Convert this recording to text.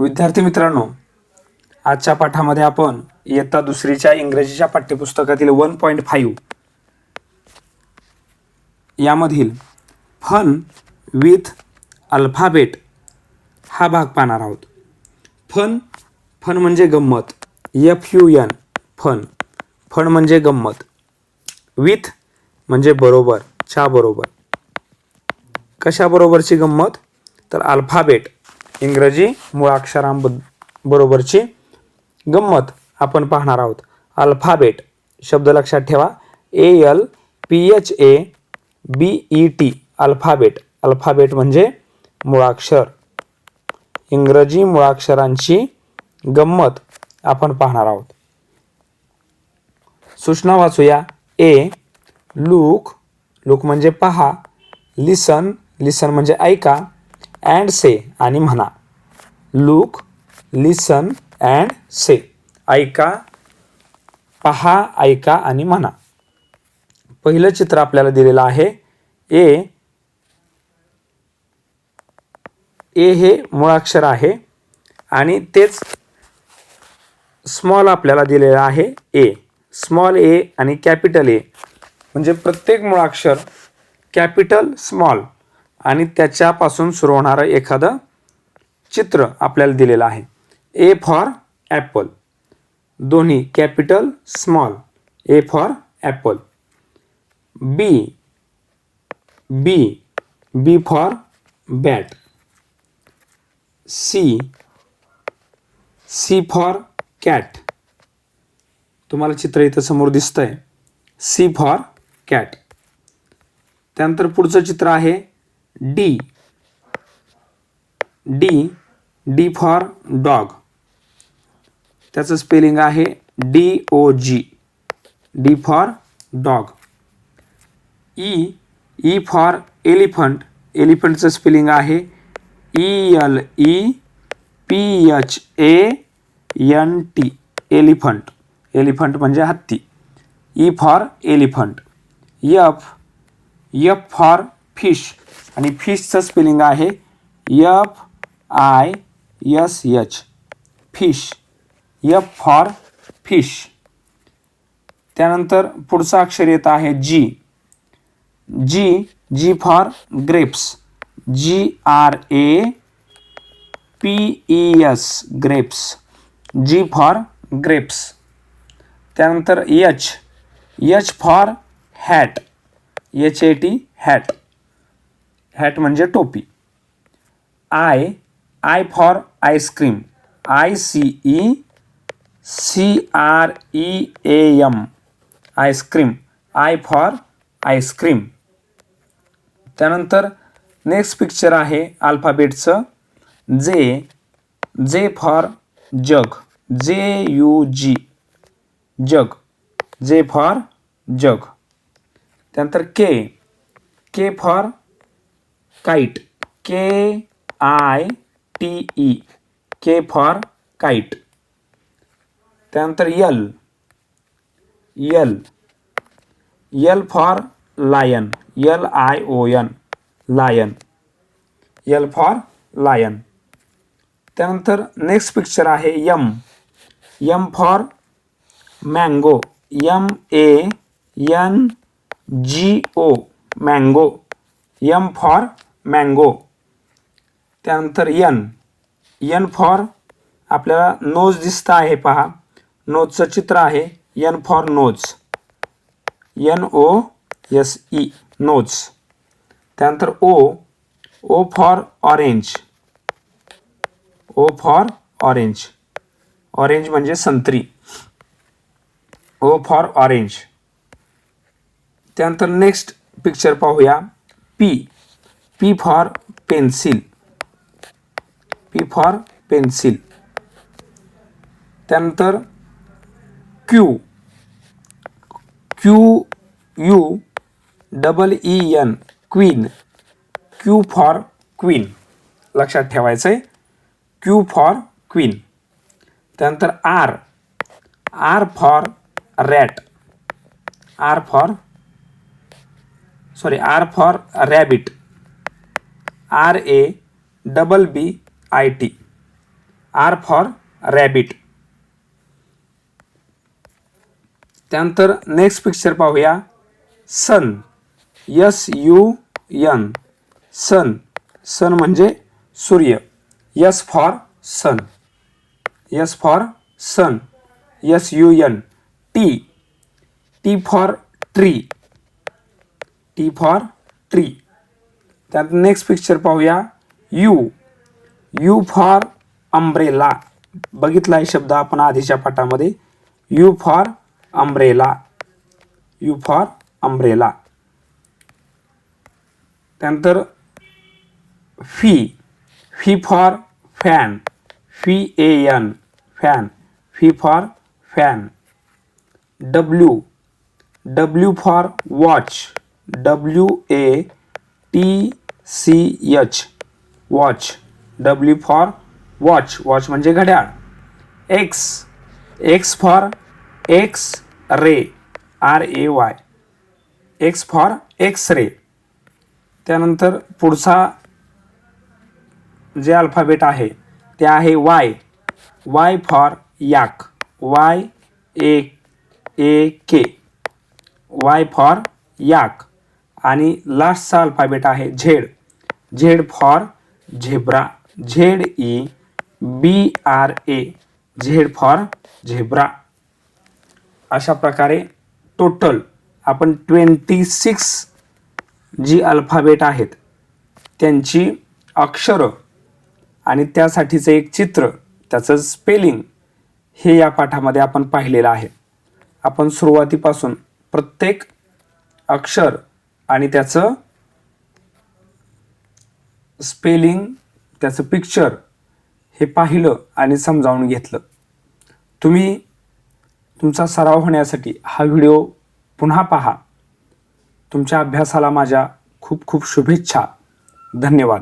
विद्यार्थी मित्रांनो, आजच्या पाठामध्ये आपण इयत्ता दुसरीच्या इंग्रजीच्या पाठ्यपुस्तकातील 1.5 यामधील फन विथ अल्फाबेट हा भाग पाहणार आहोत. फन म्हणजे गंमत. FUN फन म्हणजे गंमत. विथ म्हणजे बरोबर, च्या बरोबर. कशा बरोबरची गंमत? तर अल्फाबेट इंग्रजी मुळाक्षरांबरोबरची गंमत आपण पाहणार आहोत. अल्फाबेट शब्द लक्षात ठेवा. ALPHABET अल्फाबेट म्हणजे मुळाक्षर. इंग्रजी मुळाक्षरांची गंमत आपण पाहणार आहोत. सूचना वाचूया. लुक म्हणजे पहा. लिसन म्हणजे ऐका. अँड से आणि म्हणा. Look, listen and say. ऐका, पहा, ऐका आणि म्हणा. पहिलं चित्र आपल्याला दिलेलं आहे. ए हे मुळाक्षर आहे आणि तेच स्मॉल आपल्याला दिलेलं आहे. स्मॉल ए आणि कॅपिटल ए म्हणजे प्रत्येक मुळाक्षर कॅपिटल स्मॉल आणि त्याच्यापासून सुरू होणारं एखादं चित्र आपल्याला दिलेलं आहे. A for apple. दोन्ही capital small. A for apple. B for bat. C for cat. तुम्हाला चित्र इथं समोर दिसतंय. C for cat. त्यानंतर पुढचं चित्र आहे डी फॉर डॉग. त्याचं स्पेलिंग आहे DOG. D for dog. E for elephant. एलिफंटचं स्पेलिंग आहे ELEPHANT. एलिफंट म्हणजे हत्ती. E for elephant. F for fish आणि फिशचं स्पेलिंग आहे FISH. Fish. F for fish. त्यानंतर पुढचं अक्षर येत आहे G for grapes. GRAPES grapes. G for grapes. त्यानंतर H for hat. HAT hat. Hat म्हणजे टोपी. I for ice cream. ICECREAM ice cream. I for ice cream. त्यानंतर नेक्स्ट पिक्चर आहे अल्फाबेटचं जे फॉर जग. JUG जग. जे फॉर जग. त्यानंतर K for kite. KITE K for kite. त्यानंतर L for lion. LION lion. L for lion. त्यानंतर नेक्स्ट पिक्चर आहे M for mango. MANGO mango. M for mango. त्यानंतर N फॉर आपल्याला nose दिसतं आहे पहा. नोजचं चित्र आहे. N for nose. NOSE nose. त्यानंतर O for orange. O for orange. Orange म्हणजे संत्री. O for orange. त्यानंतर नेक्स्ट पिक्चर पाहूया. P for pencil. P for pencil. त्यानंतर QUEEN queen. Q for queen लक्षात ठेवायचं आहे. Q for queen. त्यानंतर R for rat. R for rabbit. RABBIT R for rabbit. त्यानंतर नेक्स्ट पिक्चर पाहूया. Sun, SUN, sun. Sun म्हणजे सूर्य. S for sun, S for sun, SUN. T for tree, T for tree. त्यात next picture पाहूया. U for umbrella. बघितला आहे शब्द आपण आधीच्या पाठामध्ये. U for umbrella, U for umbrella. त्यानंतर F for fan, FAN, fan, fee for fan. W for watch, WATCH, watch, W for watch, watch म्हणजे घड्याळ. X for X ray, RAY, X for X ray. त्यानंतर पुढचा जे alphabet आहे ते आहे Y for yak, YAK, Y for याक. आणि लास्टचा alphabet आहे Z for zebra, ZEBRA, Z for zebra. अशा प्रकारे टोटल आपण 26 जी अल्फाबेट आहेत त्यांची अक्षरं आणि त्यासाठीचं एक चित्र, त्याचं स्पेलिंग हे या पाठामध्ये आपण पाहिलेलं आहे. आपण सुरुवातीपासून प्रत्येक अक्षर आणि त्याचं स्पेलिंग, त्याचं पिक्चर हे पाहिलं आणि समजावून घेतलं. तुम्ही तुमचा सराव होण्यासाठी हा व्हिडिओ पुन्हा पहा. तुमच्या अभ्यासाला माझ्या खूप खूप शुभेच्छा. धन्यवाद.